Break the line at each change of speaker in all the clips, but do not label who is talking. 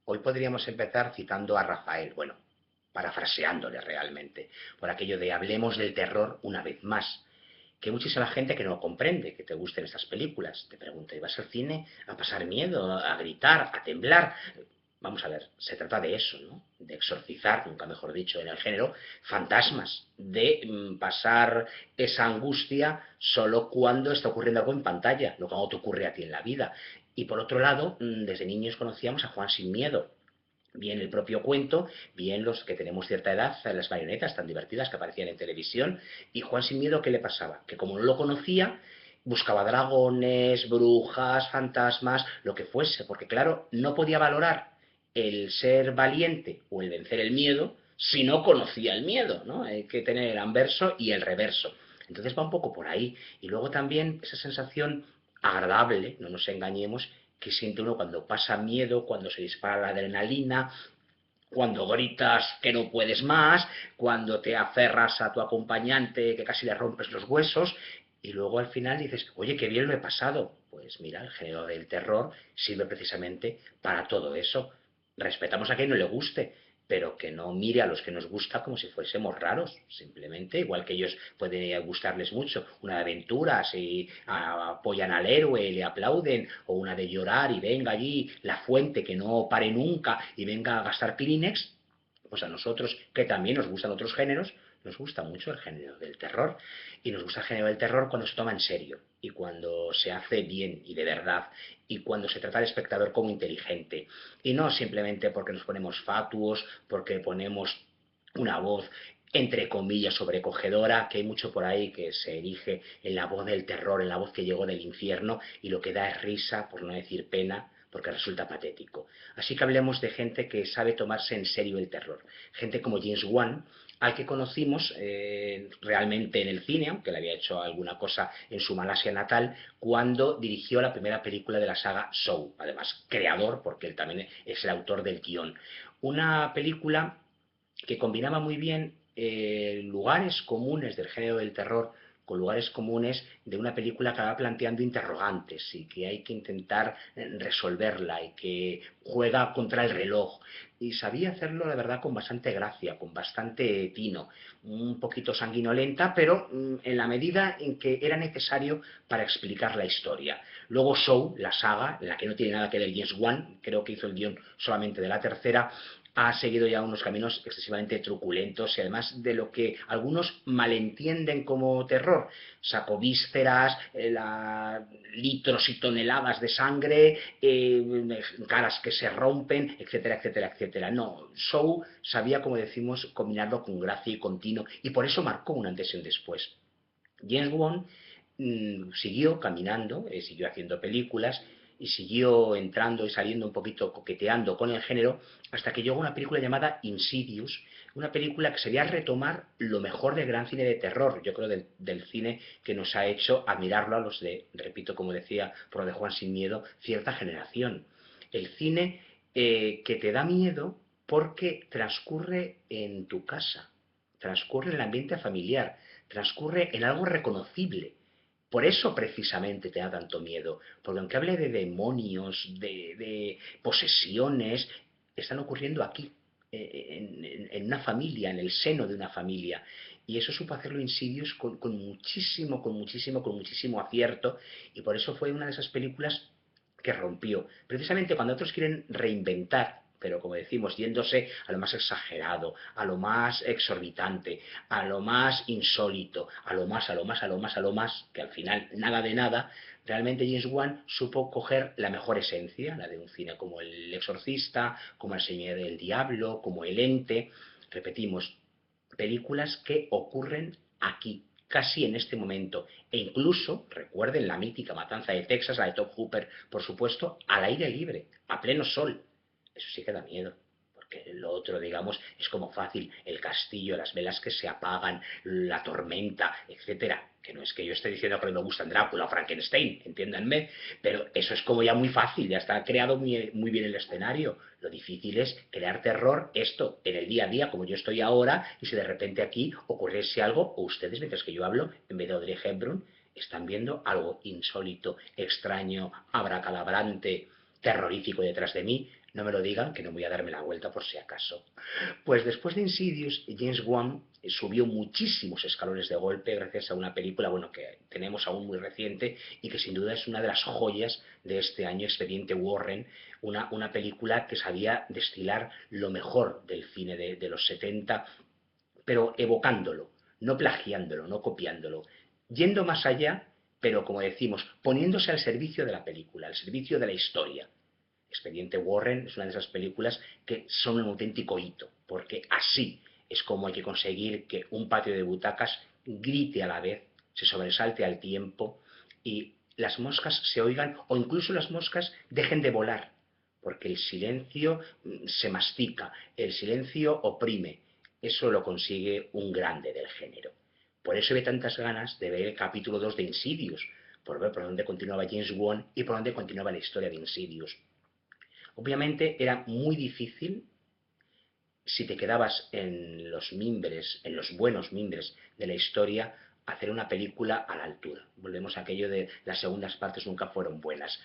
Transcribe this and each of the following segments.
Hoy podríamos empezar citando a Rafael, bueno, parafraseándole realmente, por aquello de hablemos del terror una vez más, que hay muchísima gente que no comprende que te gusten estas películas. Te pregunta, ¿y vas al cine a pasar miedo, a gritar, a temblar? Vamos a ver, se trata de eso, ¿no? De exorcizar, nunca mejor dicho, en el género, fantasmas, de pasar esa angustia solo cuando está ocurriendo algo en pantalla, no cuando te ocurre a ti en la vida. Y por otro lado, desde niños conocíamos a Juan Sin Miedo, bien el propio cuento, bien los que tenemos cierta edad, las marionetas tan divertidas que aparecían en televisión. Y Juan Sin Miedo, ¿qué le pasaba? Que como no lo conocía, buscaba dragones, brujas, fantasmas, lo que fuese, porque claro, no podía valorar el ser valiente o el vencer el miedo si no conocía el miedo, ¿no? Hay que tener el anverso y el reverso. Entonces va un poco por ahí. Y luego también esa sensación agradable, no nos engañemos, que siente uno cuando pasa miedo, cuando se dispara la adrenalina, cuando gritas que no puedes más, cuando te aferras a tu acompañante que casi le rompes los huesos y luego al final dices, oye, qué bien lo he pasado. Pues mira, el género del terror sirve precisamente para todo eso. Respetamos a quien no le guste, pero que no mire a los que nos gusta como si fuésemos raros, simplemente, igual que ellos puede gustarles mucho una de aventuras y apoyan al héroe, le aplauden, o una de llorar y venga allí la fuente que no pare nunca y venga a gastar Kleenex, pues a nosotros, que también nos gustan otros géneros, nos gusta mucho el género del terror. Y nos gusta el género del terror cuando se toma en serio y cuando se hace bien y de verdad y cuando se trata al espectador como inteligente. Y no simplemente porque nos ponemos fatuos, porque ponemos una voz entre comillas sobrecogedora, que hay mucho por ahí que se erige en la voz del terror, en la voz que llegó del infierno, y lo que da es risa, por no decir pena, porque resulta patético. Así que hablemos de gente que sabe tomarse en serio el terror. Gente como James Wan, al que conocimos realmente en el cine, aunque le había hecho alguna cosa en su Malasia natal, cuando dirigió la primera película de la saga Saw, además creador, porque él también es el autor del guión. Una película que combinaba muy bien lugares comunes del género del terror con lugares comunes de una película que va planteando interrogantes y que hay que intentar resolverla y que juega contra el reloj. Y sabía hacerlo, la verdad, con bastante gracia, con bastante tino, un poquito sanguinolenta, pero en la medida en que era necesario para explicar la historia. Luego Show, la saga, en la que no tiene nada que ver James Wan, creo que hizo el guión solamente de la tercera, ha seguido ya unos caminos excesivamente truculentos y además de lo que algunos malentienden como terror. Sacó vísceras, litros y toneladas de sangre, caras que se rompen, etcétera, etcétera, etcétera. No, Show sabía, como decimos, combinarlo con gracia y continuo y por eso marcó un antes y un después. James Wan siguió caminando, siguió haciendo películas y siguió entrando y saliendo un poquito coqueteando con el género hasta que llegó una película llamada Insidious, una película que sería retomar lo mejor del gran cine de terror, yo creo del cine que nos ha hecho admirarlo a los de, repito como decía, por lo de Juan Sin Miedo, cierta generación. El cine que te da miedo porque transcurre en tu casa, transcurre en el ambiente familiar, transcurre en algo reconocible. Por eso precisamente te da tanto miedo, porque aunque hable de demonios, de posesiones, están ocurriendo aquí, en una familia, en el seno de una familia. Y eso supo hacerlo Insidious con muchísimo, con muchísimo, con muchísimo acierto, y por eso fue una de esas películas que rompió. Precisamente cuando otros quieren reinventar, pero como decimos, yéndose a lo más exagerado, a lo más exorbitante, a lo más insólito, a lo más, a lo más, a lo más, a lo más, que al final nada de nada, realmente James Wan supo coger la mejor esencia, la de un cine como El Exorcista, como El Señor del Diablo, como El Ente, repetimos, películas que ocurren aquí, casi en este momento. E incluso, recuerden la mítica Matanza de Texas, la de Top Hooper, por supuesto, al aire libre, a pleno sol. Eso sí que da miedo. Porque lo otro, digamos, es como fácil, el castillo, las velas que se apagan, la tormenta, etcétera. Que no es que yo esté diciendo que me gustan Drácula o Frankenstein, entiéndanme, pero eso es como ya muy fácil, ya está creado muy bien el escenario. Lo difícil es crear terror, esto, en el día a día, como yo estoy ahora, y si de repente aquí ocurriese algo, o ustedes, mientras que yo hablo, en vez de Audrey Hepburn, están viendo algo insólito, extraño, abracadabrante, terrorífico detrás de mí. No me lo digan, que no voy a darme la vuelta por si acaso. Pues después de Insidious, James Wan subió muchísimos escalones de golpe gracias a una película, bueno, que tenemos aún muy reciente y que sin duda es una de las joyas de este año, Expediente Warren, una película que sabía destilar lo mejor del cine de los 70, pero evocándolo, no plagiándolo, no copiándolo, yendo más allá, pero como decimos, poniéndose al servicio de la película, al servicio de la historia. Expediente Warren es una de esas películas que son un auténtico hito, porque así es como hay que conseguir que un patio de butacas grite a la vez, se sobresalte al tiempo y las moscas se oigan o incluso las moscas dejen de volar, porque el silencio se mastica, el silencio oprime. Eso lo consigue un grande del género. Por eso hay tantas ganas de ver el capítulo 2 de Insidious, por ver por dónde continuaba James Wan y por dónde continuaba la historia de Insidious. Obviamente era muy difícil si te quedabas en los mimbres, en los buenos mimbres de la historia, hacer una película a la altura. Volvemos a aquello de las segundas partes nunca fueron buenas.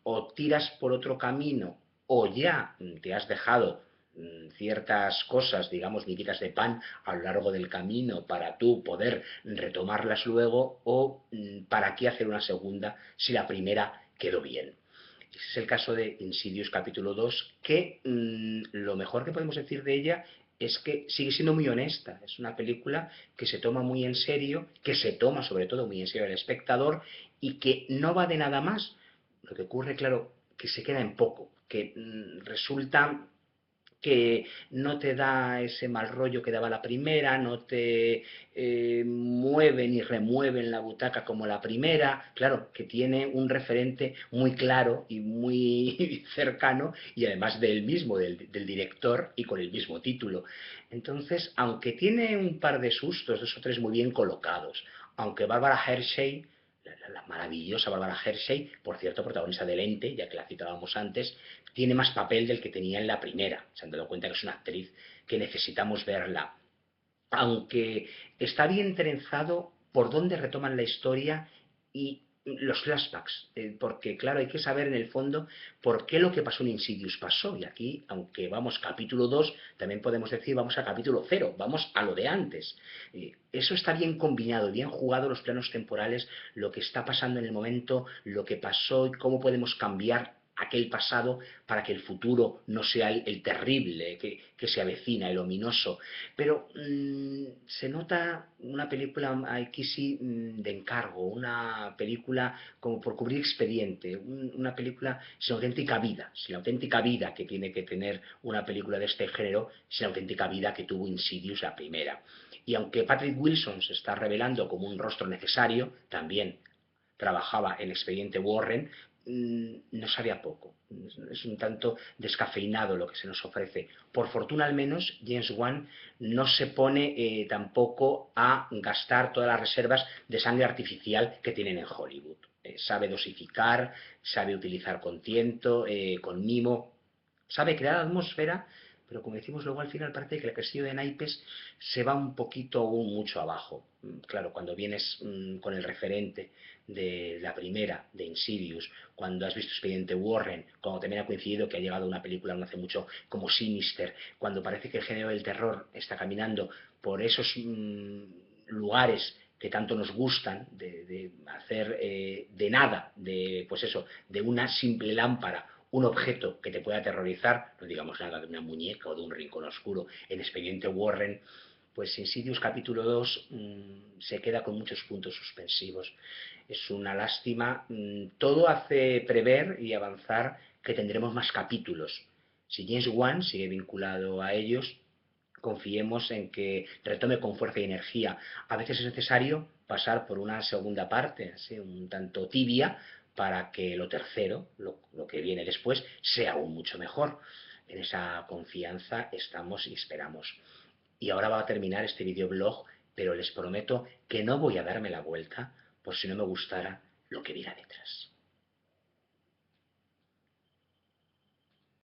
O tiras por otro camino o ya te has dejado ciertas cosas, digamos, miguitas de pan a lo largo del camino para tú poder retomarlas luego o para qué hacer una segunda si la primera quedó bien. Ese es el caso de Insidious capítulo 2, que lo mejor que podemos decir de ella es que sigue siendo muy honesta. Es una película que se toma muy en serio, que se toma sobre todo muy en serio al espectador y que no va de nada más. Lo que ocurre, claro, que se queda en poco, que resulta que no te da ese mal rollo que daba la primera, no te mueve ni remueve en la butaca como la primera, claro, que tiene un referente muy claro y muy cercano y además del mismo, del director y con el mismo título. Entonces, aunque tiene un par de sustos, dos o tres muy bien colocados, aunque Barbara Hershey la maravillosa Barbara Hershey, por cierto, protagonista de Lente, ya que la citábamos antes, tiene más papel del que tenía en la primera. Se han dado cuenta que es una actriz que necesitamos verla. Aunque está bien trenzado por dónde retoman la historia y los flashbacks, porque claro, hay que saber en el fondo por qué lo que pasó en Insidious pasó. Y aquí, aunque vamos capítulo 2, también podemos decir vamos a capítulo 0, vamos a lo de antes. Eso está bien combinado, bien jugado los planos temporales, lo que está pasando en el momento, lo que pasó y cómo podemos cambiar aquel pasado para que el futuro no sea el terrible que se avecina, el ominoso. Pero se nota una película aquí sí de encargo, una película como por cubrir expediente, una película sin auténtica vida, sin la auténtica vida que tiene que tener una película de este género, sin la auténtica vida que tuvo Insidious la primera. Y aunque Patrick Wilson se está revelando como un rostro necesario, también trabajaba en Expediente Warren, no sabía poco. Es un tanto descafeinado lo que se nos ofrece. Por fortuna al menos, James Wan no se pone tampoco a gastar todas las reservas de sangre artificial que tienen en Hollywood. Sabe dosificar, sabe utilizar con tiento, con mimo, sabe crear atmósfera, pero como decimos luego al final parece que el castillo de naipes se va un poquito o mucho abajo. Claro, cuando vienes con el referente de la primera, de Insidious, cuando has visto Expediente Warren, cuando también ha coincidido que ha llegado una película no hace mucho como Sinister, cuando parece que el género del terror está caminando por esos lugares que tanto nos gustan, de hacer de nada, de pues eso, de una simple lámpara, un objeto que te pueda aterrorizar, no digamos nada de una muñeca o de un rincón oscuro. En Expediente Warren, pues Insidious capítulo 2 se queda con muchos puntos suspensivos. Es una lástima. Todo hace prever y avanzar que tendremos más capítulos. Si James Wan sigue vinculado a ellos, confiemos en que retome con fuerza y energía. A veces es necesario pasar por una segunda parte, así, un tanto tibia, para que lo tercero, lo que viene después, sea aún mucho mejor. En esa confianza estamos y esperamos. Y ahora va a terminar este videoblog, pero les prometo que no voy a darme la vuelta por si no me gustara lo que viera detrás.